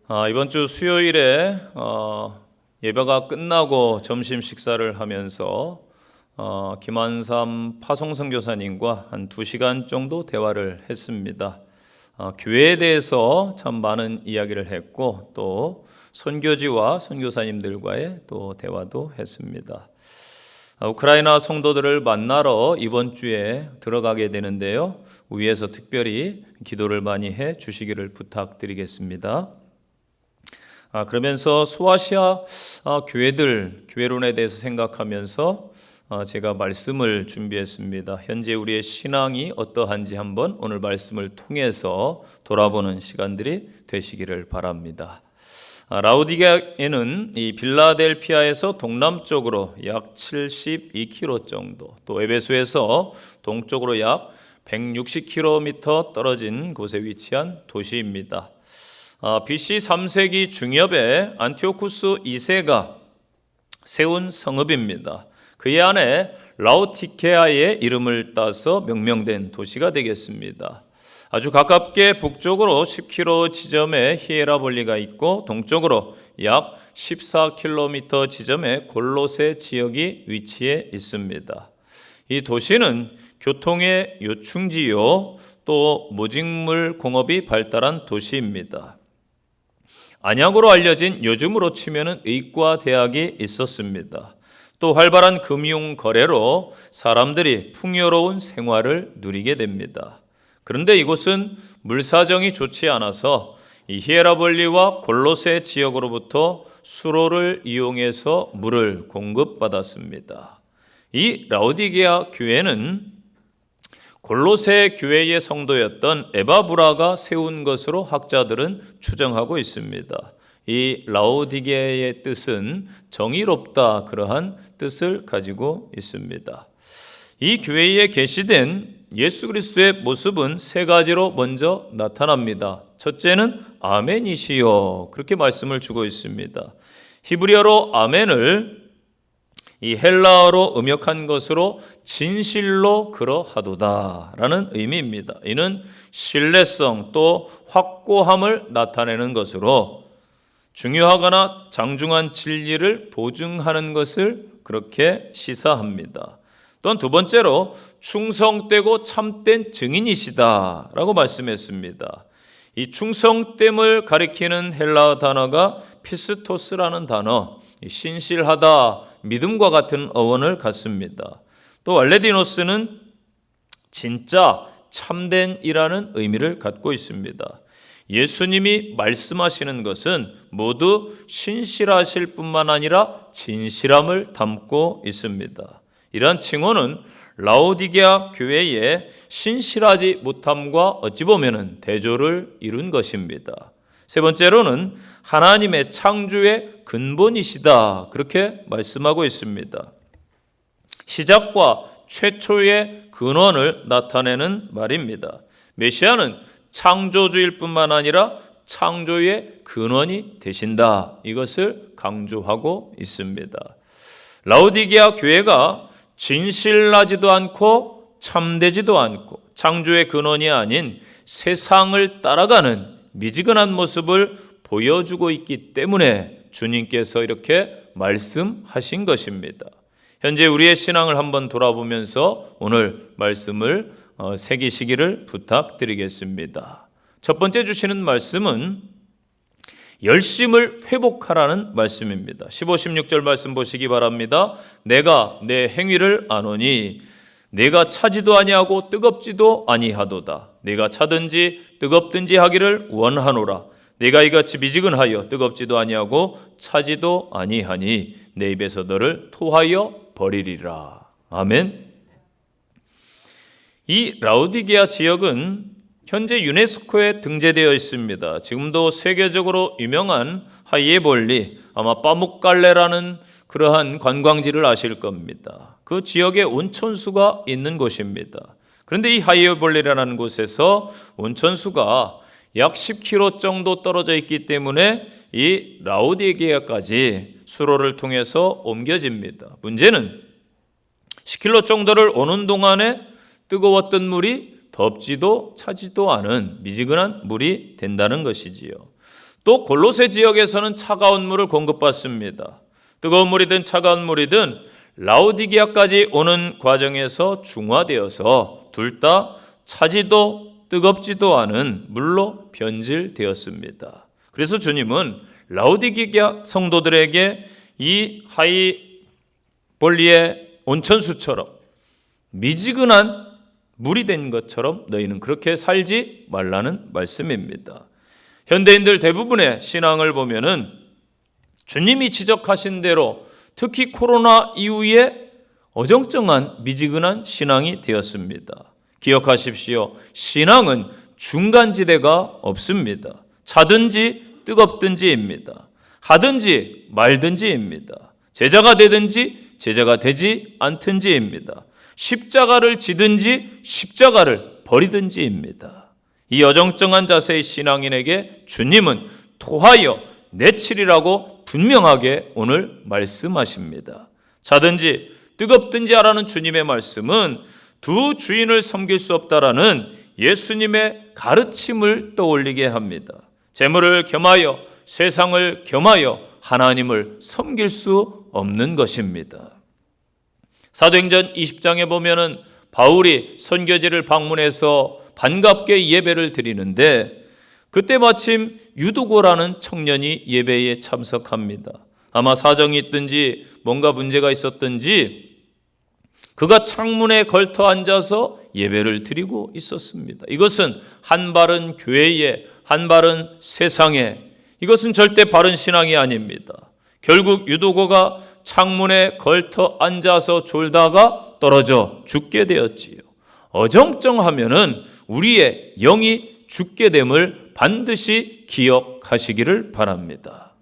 이번 주 수요일에 예배가 끝나고 점심 식사를 하면서 김한삼 파송 선교사님과 한 2시간 정도 대화를 했습니다. 교회에 대해서 참 많은 이야기를 했고 또 선교지와 선교사님들과의 또 대화도 했습니다. 우크라이나 성도들을 만나러 이번 주에 들어가게 되는데요. 위에서 특별히 기도를 많이 해 주시기를 부탁드리겠습니다. 그러면서 소아시아 교회론에 대해서 생각하면서 제가 말씀을 준비했습니다. 현재 우리의 신앙이 어떠한지 한번 오늘 말씀을 통해서 돌아보는 시간들이 되시기를 바랍니다. 라오디게아에는 이 빌라델피아에서 동남쪽으로 약 72km 정도, 또 에베소에서 동쪽으로 약 160km 떨어진 곳에 위치한 도시입니다. BC 3세기 중엽에 안티오쿠스 2세가 세운 성읍입니다. 그의 안에 라오디게아의 이름을 따서 명명된 도시가 되겠습니다. 아주 가깝게 북쪽으로 10km 지점에 히에라볼리가 있고 동쪽으로 약 14km 지점에 골로새 지역이 위치해 있습니다. 이 도시는 교통의 요충지요, 또 모직물 공업이 발달한 도시입니다. 안약으로 알려진 요즘으로 치면은 의과대학이 있었습니다. 또 활발한 금융 거래로 사람들이 풍요로운 생활을 누리게 됩니다. 그런데 이곳은 물사정이 좋지 않아서 이 히에라볼리와 골로새 지역으로부터 수로를 이용해서 물을 공급받았습니다. 이 라오디게아 교회는 골로새 교회의 성도였던 에바브라가 세운 것으로 학자들은 추정하고 있습니다. 이 라오디게아의 뜻은 정의롭다, 그러한 뜻을 가지고 있습니다. 이 교회에 계시된 예수 그리스도의 모습은 세 가지로 먼저 나타납니다. 첫째는 아멘이시요, 그렇게 말씀을 주고 있습니다. 히브리어로 아멘을 이 헬라어로 음역한 것으로 진실로 그러하도다 라는 의미입니다. 이는 신뢰성 또 확고함을 나타내는 것으로 중요하거나 장중한 진리를 보증하는 것을 그렇게 시사합니다. 또한 두 번째로 충성되고 참된 증인이시다 라고 말씀했습니다. 이 충성됨을 가리키는 헬라어 단어가 피스토스라는 단어, 신실하다, 믿음과 같은 어원을 갖습니다. 또 알레디노스는 진짜, 참된이라는 의미를 갖고 있습니다. 예수님이 말씀하시는 것은 모두 신실하실 뿐만 아니라 진실함을 담고 있습니다. 이러한 칭호는 라오디게아 교회의 신실하지 못함과 어찌 보면 대조를 이룬 것입니다. 세 번째로는 하나님의 창조의 근본이시다, 그렇게 말씀하고 있습니다. 시작과 최초의 근원을 나타내는 말입니다. 메시아는 창조주일 뿐만 아니라 창조의 근원이 되신다, 이것을 강조하고 있습니다. 라오디게아 교회가 진실하지도 않고 참되지도 않고 창조의 근원이 아닌 세상을 따라가는 미지근한 모습을 보여주고 있기 때문에 주님께서 이렇게 말씀하신 것입니다. 현재 우리의 신앙을 한번 돌아보면서 오늘 말씀을 새기시기를 부탁드리겠습니다. 첫 번째 주시는 말씀은 열심을 회복하라는 말씀입니다. 15, 16절 말씀 보시기 바랍니다. 내가 내 행위를 아노니 내가 차지도 아니하고 뜨겁지도 아니하도다. 내가 차든지 뜨겁든지 하기를 원하노라. 내가 이같이 미지근하여 뜨겁지도 아니하고 차지도 아니하니 내 입에서 너를 토하여 버리리라. 아멘. 이 라오디게아 지역은 현재 유네스코에 등재되어 있습니다. 지금도 세계적으로 유명한 하이에볼리, 아마 빠묵갈레라는 그러한 관광지를 아실 겁니다. 그 지역에 온천수가 있는 곳입니다. 그런데 이 하이에볼리라는 곳에서 온천수가 약 10km 정도 떨어져 있기 때문에 이 라오디게아까지 수로를 통해서 옮겨집니다. 문제는 10km 정도를 오는 동안에 뜨거웠던 물이 덥지도 차지도 않은 미지근한 물이 된다는 것이지요. 또 골로새 지역에서는 차가운 물을 공급받습니다. 뜨거운 물이든 차가운 물이든 라오디게아까지 오는 과정에서 중화되어서 둘 다 차지도 뜨겁지도 않은 물로 변질되었습니다. 그래서 주님은 라오디게아 성도들에게 이 하이볼리의 온천수처럼 미지근한 물이 된 것처럼 너희는 그렇게 살지 말라는 말씀입니다. 현대인들 대부분의 신앙을 보면은 주님이 지적하신 대로 특히 코로나 이후에 어정쩡한 미지근한 신앙이 되었습니다. 기억하십시오. 신앙은 중간지대가 없습니다. 차든지 뜨겁든지입니다. 하든지 말든지입니다. 제자가 되든지 제자가 되지 않든지입니다. 십자가를 지든지 십자가를 버리든지입니다. 이 어정쩡한 자세의 신앙인에게 주님은 토하여 내치리라고 분명하게 오늘 말씀하십니다. 자든지 뜨겁든지 하라는 주님의 말씀은 두 주인을 섬길 수 없다라는 예수님의 가르침을 떠올리게 합니다. 재물을 겸하여 세상을 겸하여 하나님을 섬길 수 없는 것입니다. 사도행전 20장에 보면은 바울이 선교지를 방문해서 반갑게 예배를 드리는데 그때 마침 유두고라는 청년이 예배에 참석합니다. 아마 사정이 있든지 뭔가 문제가 있었든지 그가 창문에 걸터 앉아서 예배를 드리고 있었습니다. 이것은 한 발은 교회에 한 발은 세상에, 이것은 절대 바른 신앙이 아닙니다. 결국 유두고가 창문에 걸터 앉아서 졸다가 떨어져 죽게 되었지요. 어정쩡하면은 우리의 영이 죽게 됨을 반드시 기억하시기를 바랍니다.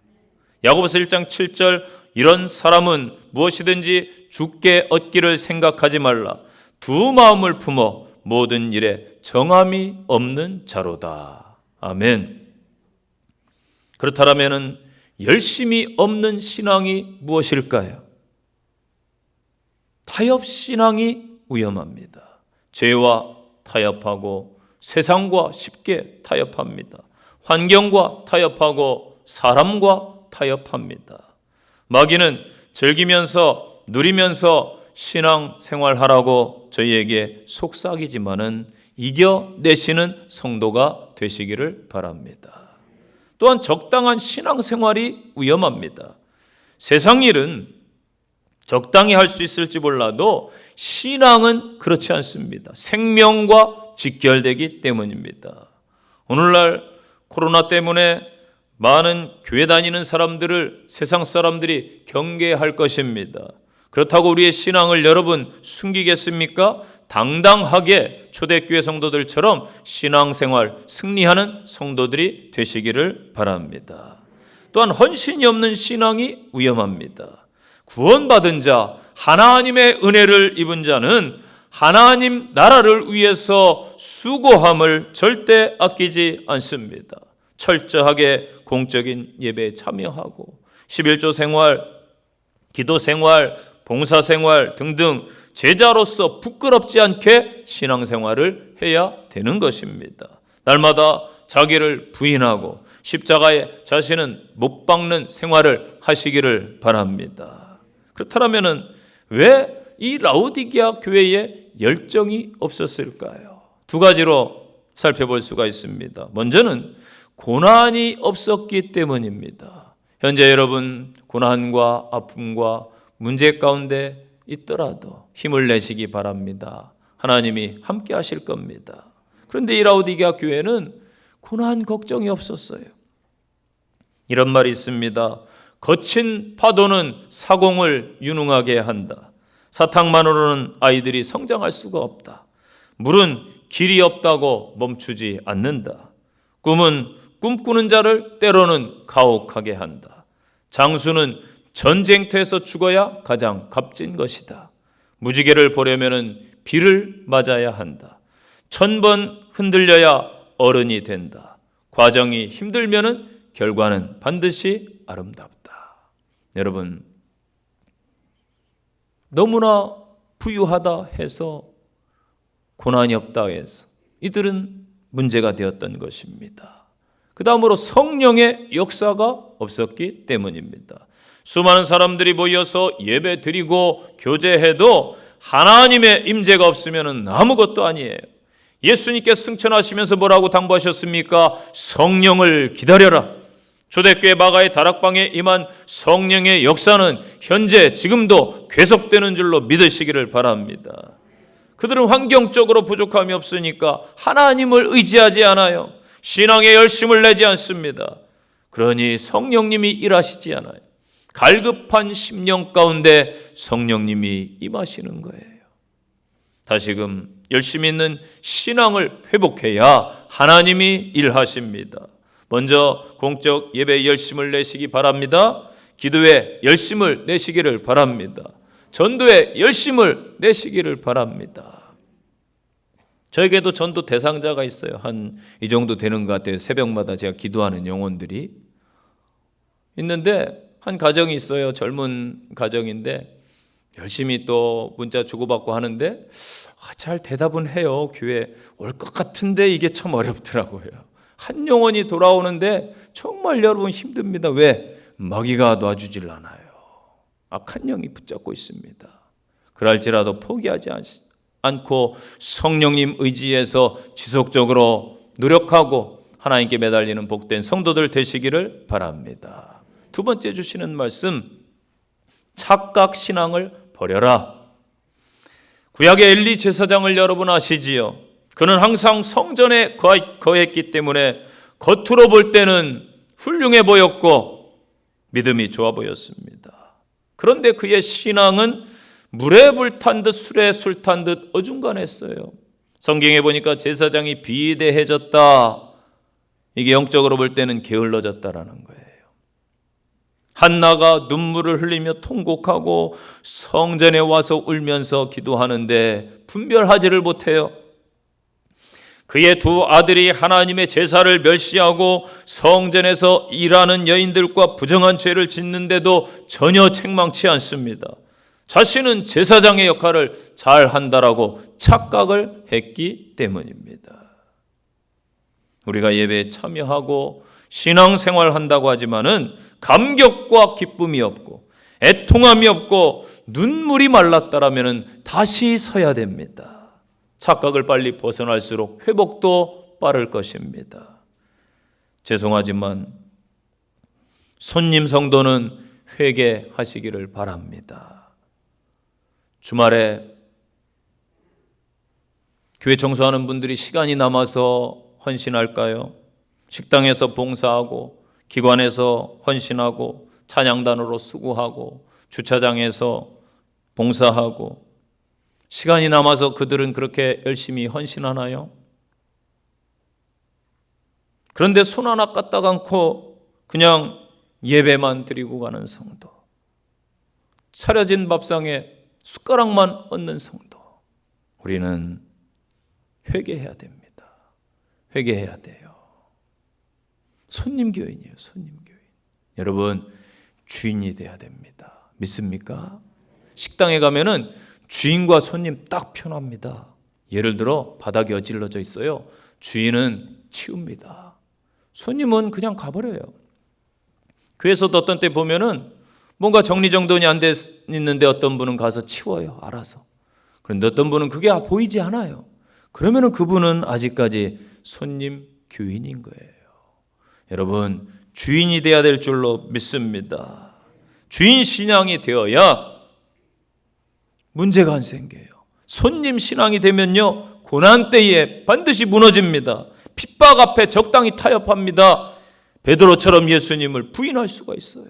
야고보서 1장 7절 이런 사람은 무엇이든지 죽게 얻기를 생각하지 말라. 두 마음을 품어 모든 일에 정함이 없는 자로다. 아멘. 그렇다면 열심이 없는 신앙이 무엇일까요? 타협신앙이 위험합니다. 죄와 타협하고 세상과 쉽게 타협합니다. 환경과 타협하고 사람과 타협합니다. 마귀는 즐기면서 누리면서 신앙생활하라고 저희에게 속삭이지만은 이겨내시는 성도가 되시기를 바랍니다. 또한 적당한 신앙생활이 위험합니다. 세상 일은 적당히 할 수 있을지 몰라도 신앙은 그렇지 않습니다. 생명과 직결되기 때문입니다. 오늘날 코로나 때문에 많은 교회 다니는 사람들을 세상 사람들이 경계할 것입니다. 그렇다고 우리의 신앙을 여러분 숨기겠습니까? 당당하게 초대교회 성도들처럼 신앙생활 승리하는 성도들이 되시기를 바랍니다. 또한 헌신이 없는 신앙이 위험합니다. 구원받은 자, 하나님의 은혜를 입은 자는 하나님 나라를 위해서 수고함을 절대 아끼지 않습니다. 철저하게 공적인 예배에 참여하고 11조 생활, 기도 생활, 봉사 생활 등등 제자로서 부끄럽지 않게 신앙생활을 해야 되는 것입니다. 날마다 자기를 부인하고 십자가에 자신은 못 박는 생활을 하시기를 바랍니다. 그렇다면 왜 이 라오디게아 교회에 열정이 없었을까요? 두 가지로 살펴볼 수가 있습니다. 먼저는 고난이 없었기 때문입니다. 현재 여러분 고난과 아픔과 문제 가운데 있더라도 힘을 내시기 바랍니다. 하나님이 함께 하실 겁니다. 그런데 이 라오디게아 교회는 고난 걱정이 없었어요. 이런 말이 있습니다. 거친 파도는 사공을 유능하게 한다. 사탕만으로는 아이들이 성장할 수가 없다. 물은 길이 없다고 멈추지 않는다. 꿈은 꿈꾸는 자를 때로는 가혹하게 한다. 장수는 전쟁터에서 죽어야 가장 값진 것이다. 무지개를 보려면 비를 맞아야 한다. 1000번 흔들려야 어른이 된다. 과정이 힘들면 결과는 반드시 아름답다. 여러분, 너무나 부유하다 해서 고난이 없다 해서 이들은 문제가 되었던 것입니다. 그 다음으로 성령의 역사가 없었기 때문입니다. 수많은 사람들이 모여서 예배 드리고 교제해도 하나님의 임재가 없으면 아무것도 아니에요. 예수님께서 승천하시면서 뭐라고 당부하셨습니까? 성령을 기다려라. 초대교회 마가의 다락방에 임한 성령의 역사는 현재 지금도 계속되는 줄로 믿으시기를 바랍니다. 그들은 환경적으로 부족함이 없으니까 하나님을 의지하지 않아요. 신앙에 열심을 내지 않습니다. 그러니 성령님이 일하시지 않아요. 갈급한 심령 가운데 성령님이 임하시는 거예요. 다시금 열심히 있는 신앙을 회복해야 하나님이 일하십니다. 먼저 공적 예배에 열심을 내시기 바랍니다. 기도에 열심을 내시기를 바랍니다. 전도에 열심을 내시기를 바랍니다. 저에게도 전도 대상자가 있어요. 한 이 정도 되는 것 같아요. 새벽마다 제가 기도하는 영혼들이 있는데 한 가정이 있어요. 젊은 가정인데 열심히 또 문자 주고받고 하는데 잘 대답은 해요. 교회 올 것 같은데 이게 참 어렵더라고요. 한 영혼이 돌아오는데 정말 여러분 힘듭니다. 왜? 마귀가 놔주질 않아요. 악한 영이 붙잡고 있습니다. 그럴지라도 포기하지 않고 성령님 의지해서 지속적으로 노력하고 하나님께 매달리는 복된 성도들 되시기를 바랍니다. 두 번째 주시는 말씀, 착각 신앙을 버려라. 구약의 엘리 제사장을 여러분 아시지요? 그는 항상 성전에 거했기 때문에 겉으로 볼 때는 훌륭해 보였고 믿음이 좋아 보였습니다. 그런데 그의 신앙은 물에 불 탄 듯 술에 술 탄 듯 어중간했어요. 성경에 보니까 제사장이 비대해졌다. 이게 영적으로 볼 때는 게을러졌다라는 거예요. 한나가 눈물을 흘리며 통곡하고 성전에 와서 울면서 기도하는데 분별하지를 못해요. 그의 두 아들이 하나님의 제사를 멸시하고 성전에서 일하는 여인들과 부정한 죄를 짓는데도 전혀 책망치 않습니다. 자신은 제사장의 역할을 잘 한다라고 착각을 했기 때문입니다. 우리가 예배에 참여하고 신앙생활 한다고 하지만은 감격과 기쁨이 없고 애통함이 없고 눈물이 말랐다라면 다시 서야 됩니다. 착각을 빨리 벗어날수록 회복도 빠를 것입니다. 죄송하지만 손님 성도는 회개하시기를 바랍니다. 주말에 교회 청소하는 분들이 시간이 남아서 헌신할까요? 식당에서 봉사하고 기관에서 헌신하고 찬양단으로 수고하고 주차장에서 봉사하고 시간이 남아서 그들은 그렇게 열심히 헌신하나요? 그런데 손 하나 까딱 않고 그냥 예배만 드리고 가는 성도, 차려진 밥상에 숟가락만 얹는 성도, 우리는 회개해야 됩니다. 회개해야 돼요. 손님 교인이에요. 손님 교인. 여러분 주인이 돼야 됩니다. 믿습니까? 식당에 가면은 주인과 손님 딱 편합니다. 예를 들어 바닥이 어질러져 있어요. 주인은 치웁니다. 손님은 그냥 가버려요. 교회에서도 어떤 때 보면은 뭔가 정리정돈이 안 돼 있는데 어떤 분은 가서 치워요. 알아서. 그런데 어떤 분은 그게 보이지 않아요. 그러면은 그분은 아직까지 손님 교인인 거예요. 여러분 주인이 돼야 될 줄로 믿습니다. 주인 신앙이 되어야 문제가 안 생겨요. 손님 신앙이 되면요 고난 때에 반드시 무너집니다. 핍박 앞에 적당히 타협합니다. 베드로처럼 예수님을 부인할 수가 있어요.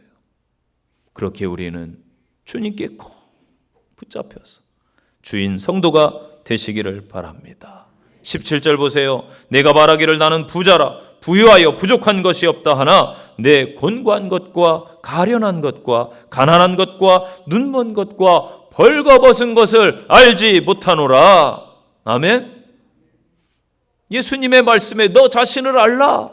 그렇게 우리는 주님께 꼭 붙잡혀서 주인 성도가 되시기를 바랍니다. 17절 보세요. 내가 말하기를 나는 부자라 부유하여 부족한 것이 없다 하나 내 곤고한 것과 가련한 것과 가난한 것과 눈먼 것과 벌거벗은 것을 알지 못하노라. 아멘. 예수님의 말씀에 너 자신을 알라.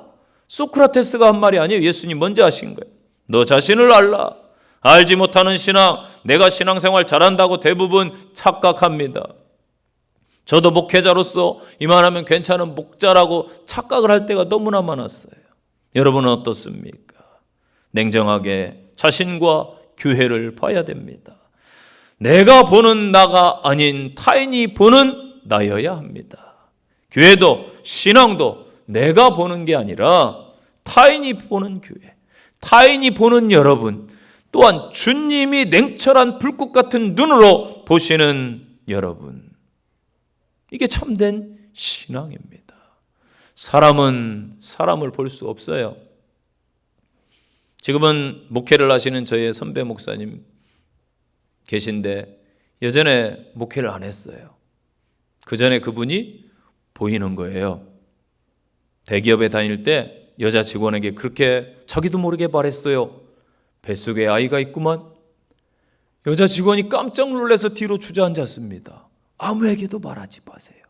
소크라테스가 한 말이 아니에요. 예수님 먼저 하신 거예요. 너 자신을 알라. 알지 못하는 신앙, 내가 신앙생활 잘한다고 대부분 착각합니다. 저도 목회자로서 이만하면 괜찮은 목자라고 착각을 할 때가 너무나 많았어요. 여러분은 어떻습니까? 냉정하게 자신과 교회를 봐야 됩니다. 내가 보는 나가 아닌 타인이 보는 나여야 합니다. 교회도 신앙도 내가 보는 게 아니라 타인이 보는 교회, 타인이 보는 여러분, 또한 주님이 냉철한 불꽃 같은 눈으로 보시는 여러분, 이게 참된 신앙입니다. 사람은 사람을 볼 수 없어요. 지금은 목회를 하시는 저의 선배 목사님 계신데 예전에 목회를 안 했어요. 그 전에 그분이 보이는 거예요. 대기업에 다닐 때 여자 직원에게 그렇게 자기도 모르게 말했어요. 뱃속에 아이가 있구만. 여자 직원이 깜짝 놀라서 뒤로 주저앉았습니다. 아무에게도 말하지 마세요.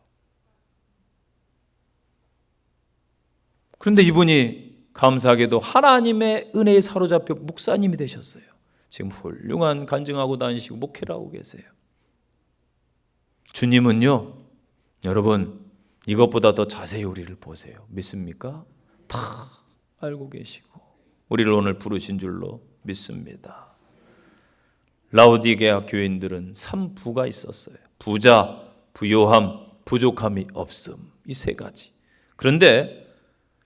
그런데 이분이 감사하게도 하나님의 은혜에 사로잡혀 목사님이 되셨어요. 지금 훌륭한 간증하고 다니시고 목회를 하고 계세요. 주님은요, 여러분 이것보다 더 자세히 우리를 보세요. 믿습니까? 다 알고 계시고 우리를 오늘 부르신 줄로 믿습니다. 라오디게아 교인들은 3부가 있었어요. 부자, 부요함, 부족함이 없음. 이 세 가지. 그런데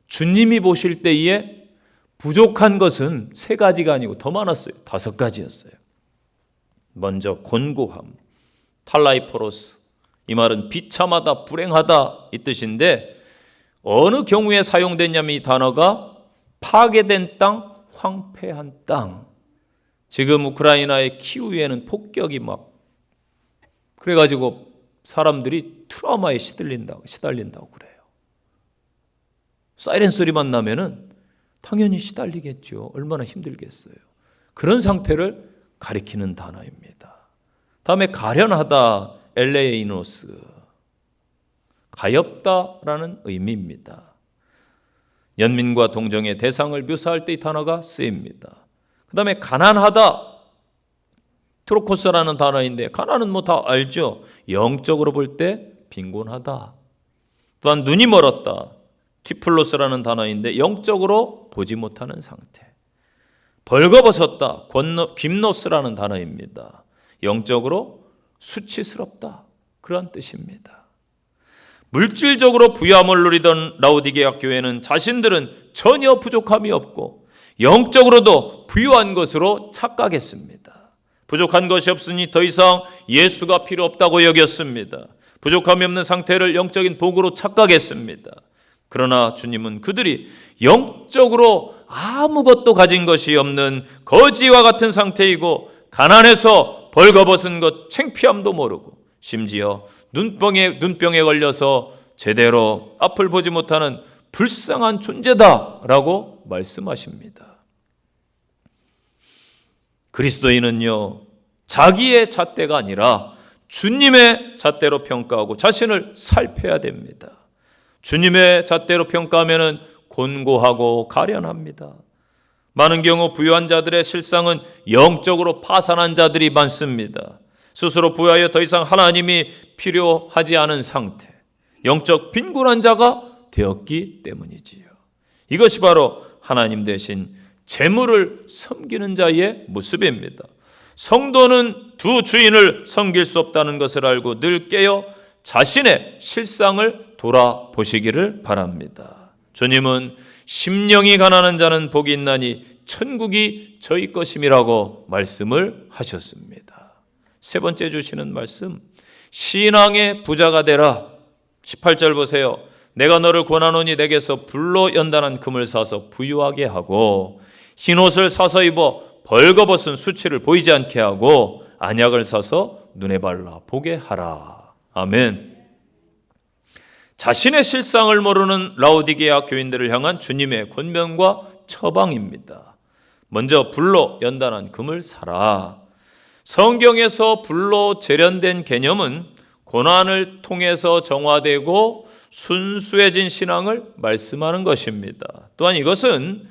주님이 보실 때에 부족한 것은 세 가지가 아니고 더 많았어요. 5가지였어요. 먼저 곤고함, 탈라이포로스. 이 말은 비참하다, 불행하다 이 뜻인데 어느 경우에 사용됐냐면 이 단어가 파괴된 땅, 황폐한 땅. 지금 우크라이나의 키우에는 폭격이 막 그래가지고 사람들이 트라우마에 시달린다고 그래요. 사이렌 소리만 나면은 당연히 시달리겠죠. 얼마나 힘들겠어요. 그런 상태를 가리키는 단어입니다. 다음에 가련하다, 엘레이노스, 가엾다라는 의미입니다. 연민과 동정의 대상을 묘사할 때 이 단어가 쓰입니다. 그 다음에 가난하다, 트로코스라는 단어인데 가난은 뭐 다 알죠. 영적으로 볼 때 빈곤하다. 또한 눈이 멀었다, 티플로스라는 단어인데 영적으로 보지 못하는 상태. 벌거벗었다, 김노스라는 단어입니다. 영적으로 수치스럽다, 그런 뜻입니다. 물질적으로 부유함을 누리던 라오디게아 교회는 자신들은 전혀 부족함이 없고 영적으로도 부유한 것으로 착각했습니다. 부족한 것이 없으니 더 이상 예수가 필요 없다고 여겼습니다. 부족함이 없는 상태를 영적인 복으로 착각했습니다. 그러나 주님은 그들이 영적으로 아무것도 가진 것이 없는 거지와 같은 상태이고 가난해서 벌거벗은 것 창피함도 모르고 심지어 눈병에 걸려서 제대로 앞을 보지 못하는 불쌍한 존재다라고 말씀하십니다. 그리스도인은요, 자기의 잣대가 아니라 주님의 잣대로 평가하고 자신을 살펴야 됩니다. 주님의 잣대로 평가하면 곤고하고 가련합니다. 많은 경우 부유한 자들의 실상은 영적으로 파산한 자들이 많습니다. 스스로 부유하여 더 이상 하나님이 필요하지 않은 상태, 영적 빈곤한 자가 되었기 때문이지요. 이것이 바로 하나님 대신 재물을 섬기는 자의 모습입니다. 성도는 두 주인을 섬길 수 없다는 것을 알고 늘 깨어 자신의 실상을 돌아보시기를 바랍니다. 주님은 심령이 가난한 자는 복이 있나니 천국이 저희 것임이라고 말씀을 하셨습니다. 세 번째 주시는 말씀, 신앙의 부자가 되라. 18절 보세요. 내가 너를 권하노니 내게서 불로 연단한 금을 사서 부유하게 하고 흰옷을 사서 입어 벌거벗은 수치를 보이지 않게 하고 안약을 사서 눈에 발라 보게 하라. 아멘. 자신의 실상을 모르는 라오디게아 교인들을 향한 주님의 권면과 처방입니다. 먼저 불로 연단한 금을 사라. 성경에서 불로 재련된 개념은 고난을 통해서 정화되고 순수해진 신앙을 말씀하는 것입니다. 또한 이것은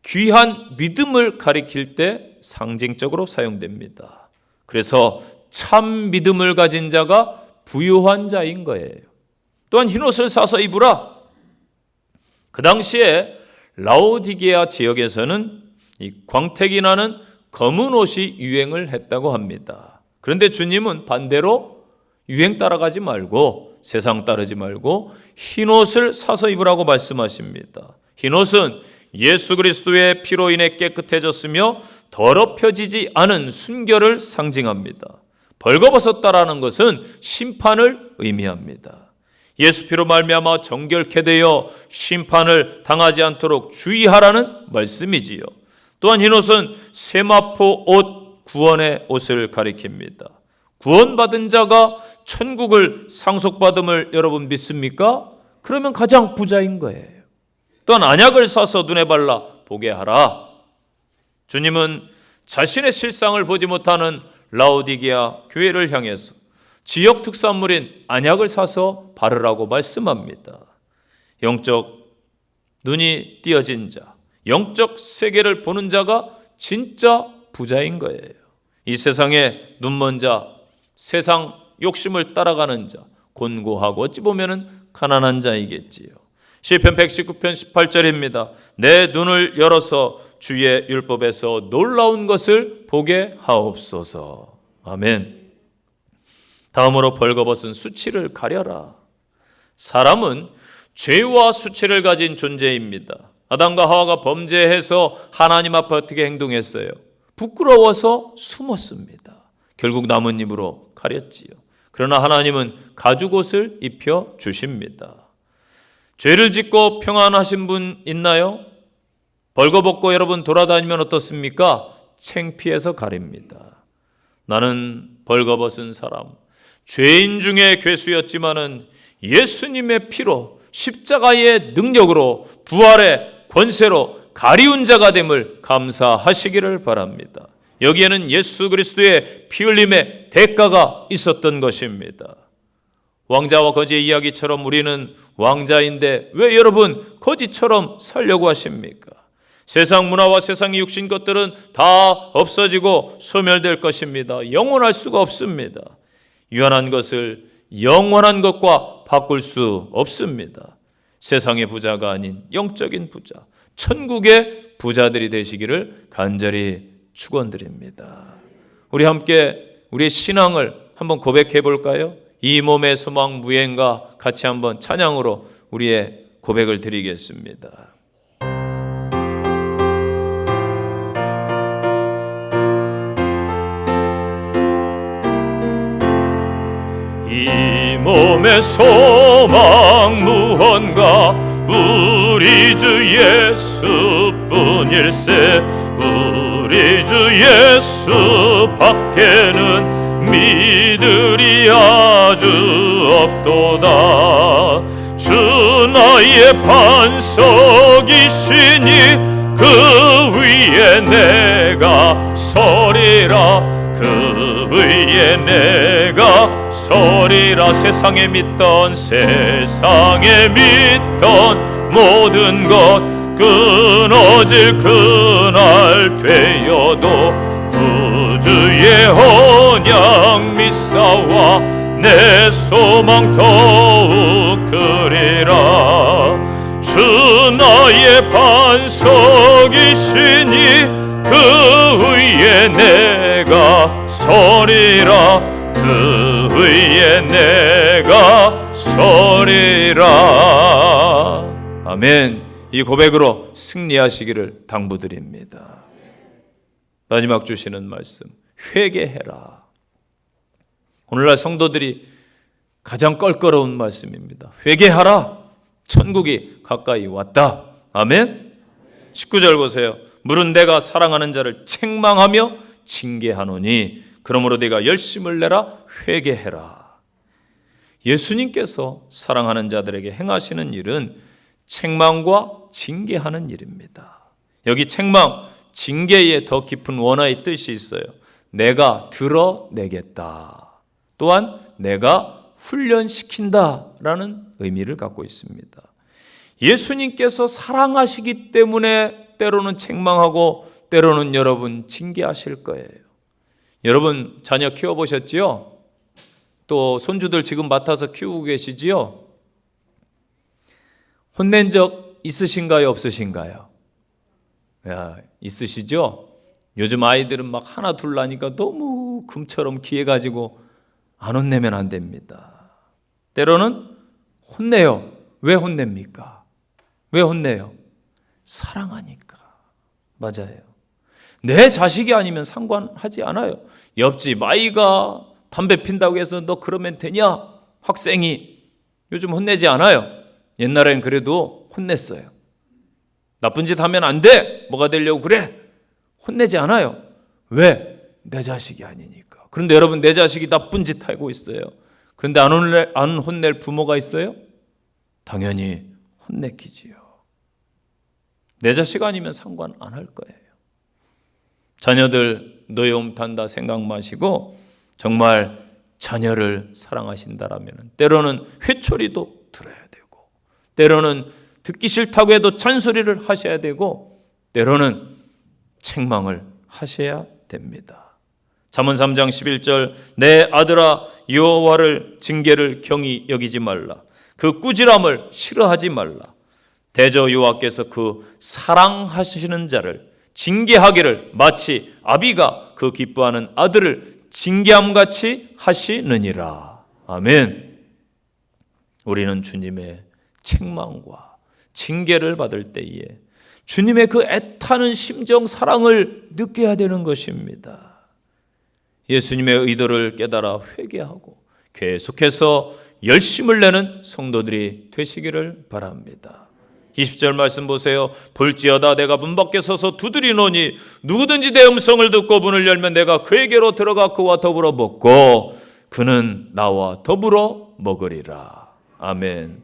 귀한 믿음을 가리킬 때 상징적으로 사용됩니다. 그래서 참 믿음을 가진 자가 부유한 자인 거예요. 또한 흰옷을 사서 입으라. 그 당시에 라오디게아 지역에서는 이 광택이 나는 검은 옷이 유행을 했다고 합니다. 그런데 주님은 반대로 유행 따라가지 말고, 세상 따르지 말고 흰 옷을 사서 입으라고 말씀하십니다. 흰 옷은 예수 그리스도의 피로 인해 깨끗해졌으며 더럽혀지지 않은 순결을 상징합니다. 벌거벗었다라는 것은 심판을 의미합니다. 예수 피로 말미암아 정결케 되어 심판을 당하지 않도록 주의하라는 말씀이지요. 또한 흰 옷은 세마포 옷, 구원의 옷을 가리킵니다. 구원받은 자가 천국을 상속받음을 여러분 믿습니까? 그러면 가장 부자인 거예요. 또한 안약을 사서 눈에 발라 보게 하라. 주님은 자신의 실상을 보지 못하는 라오디게아 교회를 향해서 지역 특산물인 안약을 사서 바르라고 말씀합니다. 영적 눈이 띄어진 자, 영적 세계를 보는 자가 진짜 부자인 거예요. 이 세상에 눈먼 자, 세상 욕심을 따라가는 자, 곤고하고 어찌 보면 가난한 자이겠지요. 시편 119편 18절입니다. 내 눈을 열어서 주의 율법에서 놀라운 것을 보게 하옵소서. 아멘. 다음으로 벌거벗은 수치를 가려라. 사람은 죄와 수치를 가진 존재입니다. 아담과 하와가 범죄해서 하나님 앞에 어떻게 행동했어요? 부끄러워서 숨었습니다. 결국 나뭇잎으로 가렸지요. 그러나 하나님은 가죽옷을 입혀 주십니다. 죄를 짓고 평안하신 분 있나요? 벌거벗고 여러분 돌아다니면 어떻습니까? 창피해서 가립니다. 나는 벌거벗은 사람, 죄인 중에 괴수였지만은 예수님의 피로 십자가의 능력으로 부활의 권세로 가리운 자가 됨을 감사하시기를 바랍니다. 여기에는 예수 그리스도의 피 흘림의 대가가 있었던 것입니다. 왕자와 거지의 이야기처럼 우리는 왕자인데 왜 여러분 거지처럼 살려고 하십니까? 세상 문화와 세상의 육신 것들은 다 없어지고 소멸될 것입니다. 영원할 수가 없습니다. 유한한 것을 영원한 것과 바꿀 수 없습니다. 세상의 부자가 아닌 영적인 부자, 천국의 부자들이 되시기를 간절히 축원드립니다. 우리 함께 우리의 신앙을 한번 고백해 볼까요? 이 몸의 소망 무행과 같이 한번 찬양으로 우리의 고백을 드리겠습니다. 이 몸의 소망 무언가 우리 주 예수뿐일세. 우리 주 예수 밖에는 믿으리 아주 없도다. 주 나의 반석이시니 그 위에 내가 서리라. 그 위에 내가 서리라. 세상에 믿던 모든 것 끊어질 그날 되어도 구주의 언약 믿사와 내 소망 더욱 크리라. 주 나의 반석이시니 그 위에 내가 서리라. 그 위에 내가 서리라. 아멘. 이 고백으로 승리하시기를 당부드립니다. 마지막 주시는 말씀, 회개해라. 오늘날 성도들이 가장 껄끄러운 말씀입니다. 회개하라. 천국이 가까이 왔다. 아멘. 19절 보세요. 물은 내가 사랑하는 자를 책망하며 징계하노니 그러므로 네가 열심을 내라. 회개해라. 예수님께서 사랑하는 자들에게 행하시는 일은 책망과 징계하는 일입니다. 여기 책망, 징계에 더 깊은 원어의 뜻이 있어요. 내가 드러내겠다. 또한 내가 훈련시킨다라는 의미를 갖고 있습니다. 예수님께서 사랑하시기 때문에 때로는 책망하고 때로는 여러분 징계하실 거예요. 여러분 자녀 키워보셨지요? 또 손주들 지금 맡아서 키우고 계시지요? 혼낸 적 있으신가요? 없으신가요? 야, 있으시죠? 요즘 아이들은 막 하나 둘 나니까 너무 금처럼 귀해가지고 안 혼내면 안 됩니다. 때로는 혼내요. 왜 혼냅니까? 왜 혼내요? 사랑하니까. 맞아요. 내 자식이 아니면 상관하지 않아요. 옆집 아이가 담배 핀다고 해서 너 그러면 되냐? 학생이 요즘 혼내지 않아요. 옛날엔 그래도 혼냈어요. 나쁜 짓 하면 안 돼. 뭐가 되려고 그래? 혼내지 않아요. 왜? 내 자식이 아니니까. 그런데 여러분, 내 자식이 나쁜 짓 하고 있어요. 그런데 안 혼낼 부모가 있어요? 당연히 혼내키지요. 내 자식 아니면 상관 안 할 거예요. 자녀들 노여움 탄다 생각 마시고 정말 자녀를 사랑하신다라면 때로는 회초리도 들어야 되고, 때로는 듣기 싫다고 해도 잔소리를 하셔야 되고, 때로는 책망을 하셔야 됩니다. 잠언 3장 11절 내 아들아 여호와를 징계를 경히 여기지 말라. 그 꾸지람을 싫어하지 말라. 대저 여호와께서 그 사랑하시는 자를 징계하기를 마치 아비가 그 기뻐하는 아들을 징계함같이 하시느니라. 아멘. 우리는 주님의 책망과 징계를 받을 때에 주님의 그 애타는 심정 사랑을 느껴야 되는 것입니다. 예수님의 의도를 깨달아 회개하고 계속해서 열심을 내는 성도들이 되시기를 바랍니다. 20절 말씀 보세요. 볼지어다 내가 문 밖에 서서 두드리노니 누구든지 내 음성을 듣고 문을 열면 내가 그에게로 들어가 그와 더불어 먹고 그는 나와 더불어 먹으리라. 아멘.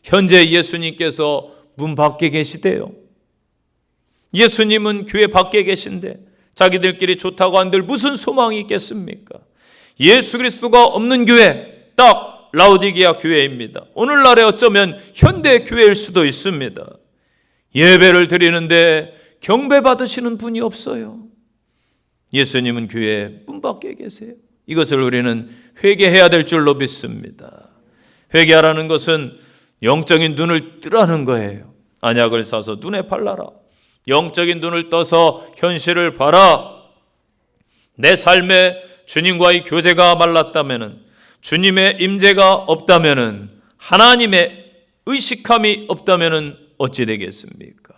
현재 예수님께서 문 밖에 계시대요. 예수님은 교회 밖에 계신데 자기들끼리 좋다고 한들 무슨 소망이 있겠습니까? 예수 그리스도가 없는 교회, 딱 라오디게아 교회입니다. 오늘날에 어쩌면 현대 교회일 수도 있습니다. 예배를 드리는데 경배 받으시는 분이 없어요. 예수님은 교회 문 밖에 계세요. 이것을 우리는 회개해야 될 줄로 믿습니다. 회개하라는 것은 영적인 눈을 뜨라는 거예요. 안약을 사서 눈에 발라라. 영적인 눈을 떠서 현실을 봐라. 내 삶에 주님과의 교제가 말랐다면, 주님의 임재가 없다면, 하나님의 의식함이 없다면 어찌 되겠습니까?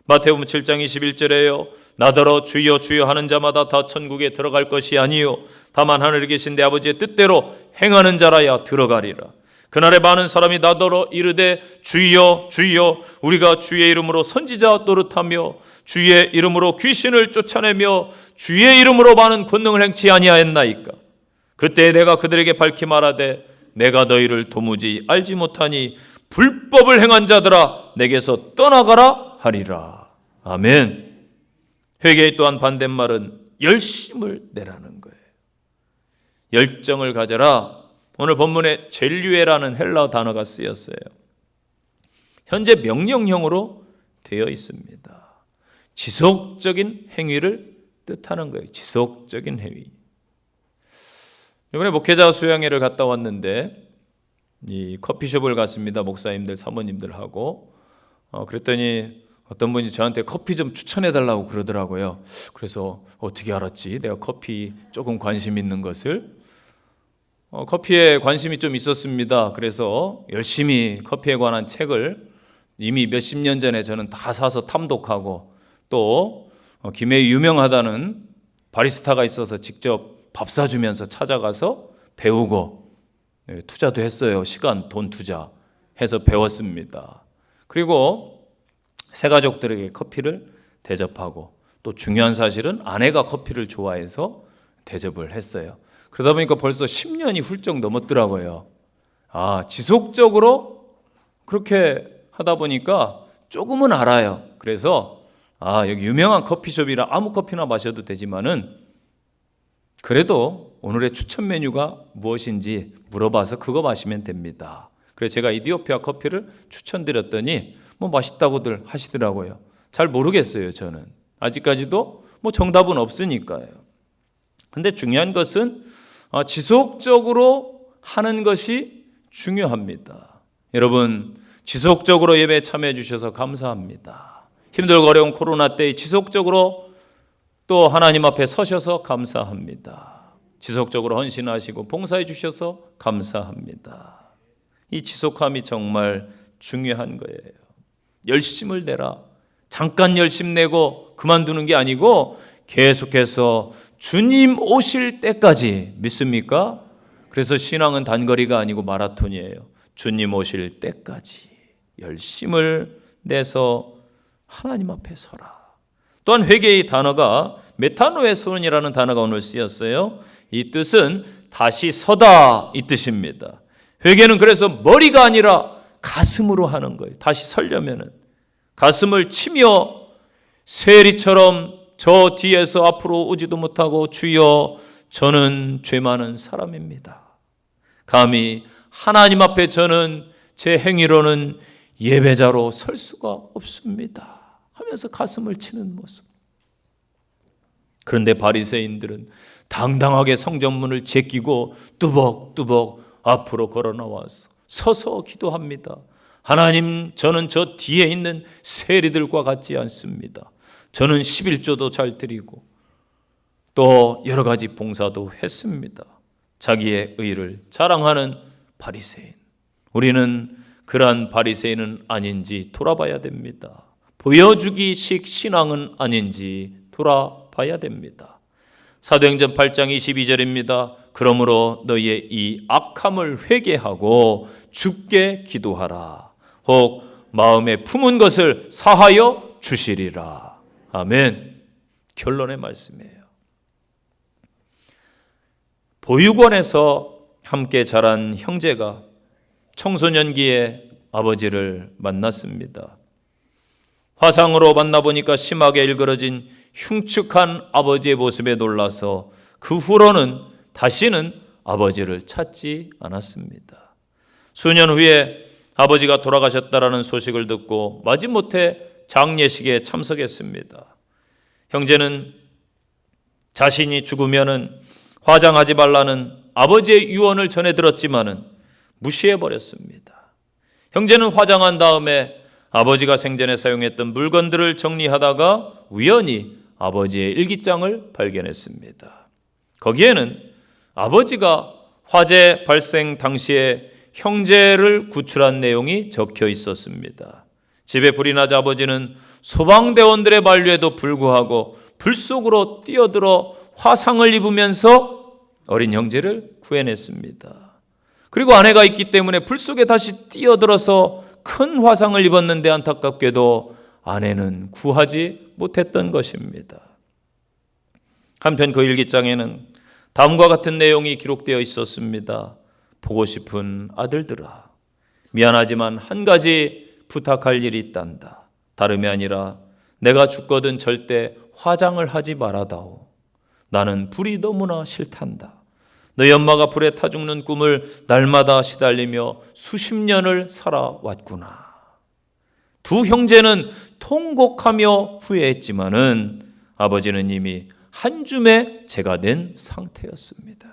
마태복음 7장 21절에요. 나더러 주여 주여 하는 자마다 다 천국에 들어갈 것이 아니요 다만 하늘에 계신 내 아버지의 뜻대로 행하는 자라야 들어가리라. 그날에 많은 사람이 나더러 이르되 주여 주여 우리가 주의 이름으로 선지자 노릇하며 주의 이름으로 귀신을 쫓아내며 주의 이름으로 많은 권능을 행치 아니하였나이까. 그때 내가 그들에게 밝히 말하되 내가 너희를 도무지 알지 못하니 불법을 행한 자들아 내게서 떠나가라 하리라. 아멘. 회개의 또한 반대말은 열심을 내라는 거예요. 열정을 가져라. 오늘 본문에 젤류에라는 헬라 단어가 쓰였어요. 현재 명령형으로 되어 있습니다. 지속적인 행위를 뜻하는 거예요. 지속적인 행위. 이번에 목회자 수양회를 갔다 왔는데 이 커피숍을 갔습니다. 목사님들, 사모님들하고. 그랬더니 어떤 분이 저한테 커피 좀 추천해 달라고 그러더라고요. 그래서 어떻게 알았지? 내가 커피 조금 관심 있는 것을. 커피에 관심이 좀 있었습니다. 그래서 열심히 커피에 관한 책을 이미 몇십 년 전에 저는 다 사서 탐독하고, 또 김해 유명하다는 바리스타가 있어서 직접 밥 사주면서 찾아가서 배우고, 투자도 했어요. 시간, 돈 투자해서 배웠습니다. 그리고 새 가족들에게 커피를 대접하고, 또 중요한 사실은 아내가 커피를 좋아해서 대접을 했어요. 그러다 보니까 벌써 10년이 훌쩍 넘었더라고요. 지속적으로 그렇게 하다 보니까 조금은 알아요. 그래서 여기 유명한 커피숍이라 아무 커피나 마셔도 되지만은 그래도 오늘의 추천 메뉴가 무엇인지 물어봐서 그거 마시면 됩니다. 그래서 제가 이디오피아 커피를 추천드렸더니 뭐 맛있다고들 하시더라고요. 잘 모르겠어요, 저는. 아직까지도 뭐 정답은 없으니까요. 근데 중요한 것은 지속적으로 하는 것이 중요합니다. 여러분, 지속적으로 예배에 참여해 주셔서 감사합니다. 힘들고 어려운 코로나 때에 지속적으로 또 하나님 앞에 서셔서 감사합니다. 지속적으로 헌신하시고 봉사해 주셔서 감사합니다. 이 지속함이 정말 중요한 거예요. 열심을 내라. 잠깐 열심 내고 그만두는 게 아니고 계속해서 주님 오실 때까지. 믿습니까? 그래서 신앙은 단거리가 아니고 마라톤이에요. 주님 오실 때까지 열심을 내서 하나님 앞에 서라. 또한 회개의 단어가 메타노에손이라는 단어가 오늘 쓰였어요. 이 뜻은 다시 서다 이 뜻입니다. 회개는 그래서 머리가 아니라 가슴으로 하는 거예요. 다시 서려면은 가슴을 치며 세리처럼 저 뒤에서 앞으로 오지도 못하고 주여 저는 죄 많은 사람입니다. 감히 하나님 앞에 저는 제 행위로는 예배자로 설 수가 없습니다 하면서 가슴을 치는 모습. 그런데 바리새인들은 당당하게 성전문을 제끼고 뚜벅뚜벅 앞으로 걸어 나와서 서서 기도합니다. 하나님, 저는 저 뒤에 있는 세리들과 같지 않습니다. 저는 11조도 잘 드리고 또 여러 가지 봉사도 했습니다. 자기의 의를 자랑하는 바리새인. 우리는 그러한 바리새인은 아닌지 돌아봐야 됩니다. 보여주기식 신앙은 아닌지 돌아봐야 됩니다. 사도행전 8장 22절입니다. 그러므로 너희의 이 악함을 회개하고 주께 기도하라. 혹 마음에 품은 것을 사하여 주시리라. 아멘. 결론의 말씀이에요. 보육원에서 함께 자란 형제가 청소년기에 아버지를 만났습니다. 화상으로 만나보니까 심하게 일그러진 흉측한 아버지의 모습에 놀라서 그 후로는 다시는 아버지를 찾지 않았습니다. 수년 후에 아버지가 돌아가셨다라는 소식을 듣고 마지못해 장례식에 참석했습니다. 형제는 자신이 죽으면은 화장하지 말라는 아버지의 유언을 전해 들었지만은 무시해버렸습니다. 형제는 화장한 다음에 아버지가 생전에 사용했던 물건들을 정리하다가 우연히 아버지의 일기장을 발견했습니다. 거기에는 아버지가 화재 발생 당시에 형제를 구출한 내용이 적혀 있었습니다. 집에 불이 나자 아버지는 소방대원들의 만류에도 불구하고 불 속으로 뛰어들어 화상을 입으면서 어린 형제를 구해냈습니다. 그리고 아내가 있기 때문에 불 속에 다시 뛰어들어서 큰 화상을 입었는데 안타깝게도 아내는 구하지 못했던 것입니다. 한편 그 일기장에는 다음과 같은 내용이 기록되어 있었습니다. 보고 싶은 아들들아, 미안하지만 한 가지 부탁할 일이 있단다. 다름이 아니라 내가 죽거든 절대 화장을 하지 말아다오. 나는 불이 너무나 싫단다. 너희 엄마가 불에 타 죽는 꿈을 날마다 시달리며 수십 년을 살아왔구나. 두 형제는 통곡하며 후회했지만은 아버지는 이미 한 줌의 재가 된 상태였습니다.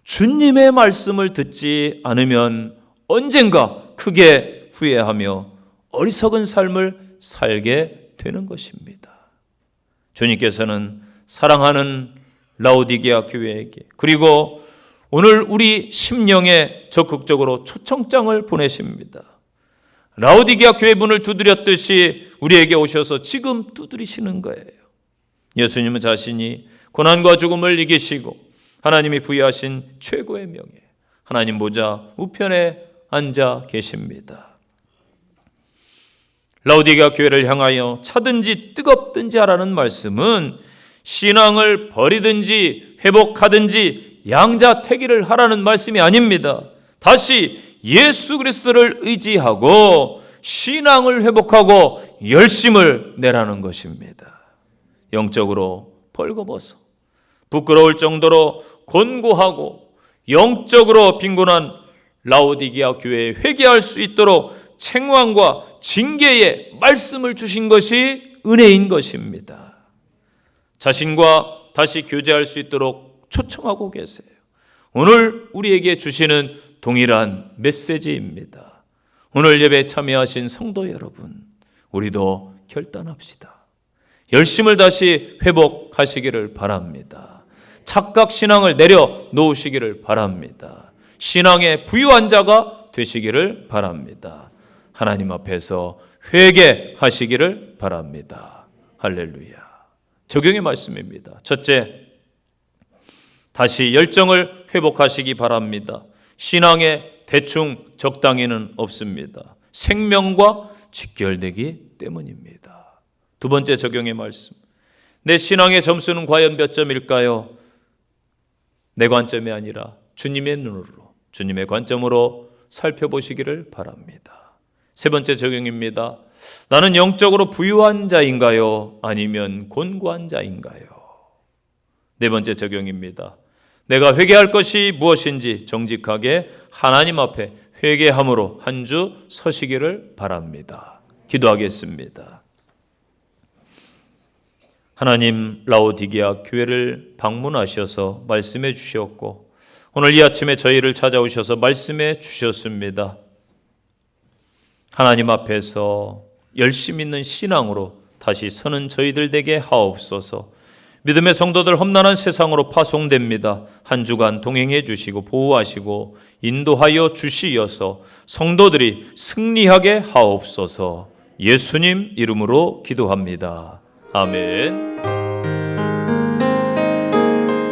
주님의 말씀을 듣지 않으면 언젠가 크게 후회하며 어리석은 삶을 살게 되는 것입니다. 주님께서는 사랑하는 라오디게아 교회에게 그리고 오늘 우리 심령에 적극적으로 초청장을 보내십니다. 라오디게아 교회 문을 두드렸듯이 우리에게 오셔서 지금 두드리시는 거예요. 예수님은 자신이 고난과 죽음을 이기시고 하나님이 부여하신 최고의 명예 하나님 보좌 우편에 앉아 계십니다. 라오디게아 교회를 향하여 차든지 뜨겁든지 하라는 말씀은 신앙을 버리든지 회복하든지 양자택일을 하라는 말씀이 아닙니다. 다시 예수 그리스도를 의지하고 신앙을 회복하고 열심을 내라는 것입니다. 영적으로 벌거벗어 부끄러울 정도로 곤고하고 영적으로 빈곤한 라오디게아 교회에 회개할 수 있도록 책망과 징계의 말씀을 주신 것이 은혜인 것입니다. 자신과 다시 교제할 수 있도록 초청하고 계세요. 오늘 우리에게 주시는 동일한 메시지입니다. 오늘 예배에 참여하신 성도 여러분, 우리도 결단합시다. 열심을 다시 회복하시기를 바랍니다. 착각 신앙을 내려놓으시기를 바랍니다. 신앙의 부유한 자가 되시기를 바랍니다. 하나님 앞에서 회개하시기를 바랍니다. 할렐루야. 적용의 말씀입니다. 첫째, 다시 열정을 회복하시기 바랍니다. 신앙에 대충 적당히는 없습니다. 생명과 직결되기 때문입니다. 두 번째 적용의 말씀. 내 신앙의 점수는 과연 몇 점일까요? 내 관점이 아니라 주님의 눈으로, 주님의 관점으로 살펴보시기를 바랍니다. 세 번째 적용입니다. 나는 영적으로 부유한 자인가요? 아니면 곤고한 자인가요? 네 번째 적용입니다. 내가 회개할 것이 무엇인지 정직하게 하나님 앞에 회개함으로 한 주 서시기를 바랍니다. 기도하겠습니다. 하나님, 라오디게아 교회를 방문하셔서 말씀해 주셨고 오늘 이 아침에 저희를 찾아오셔서 말씀해 주셨습니다. 하나님 앞에서 열심 있는 신앙으로 다시 서는 저희들 되게 하옵소서. 믿음의 성도들 험난한 세상으로 파송됩니다. 한 주간 동행해 주시고 보호하시고 인도하여 주시어서 성도들이 승리하게 하옵소서. 예수님 이름으로 기도합니다. 아멘.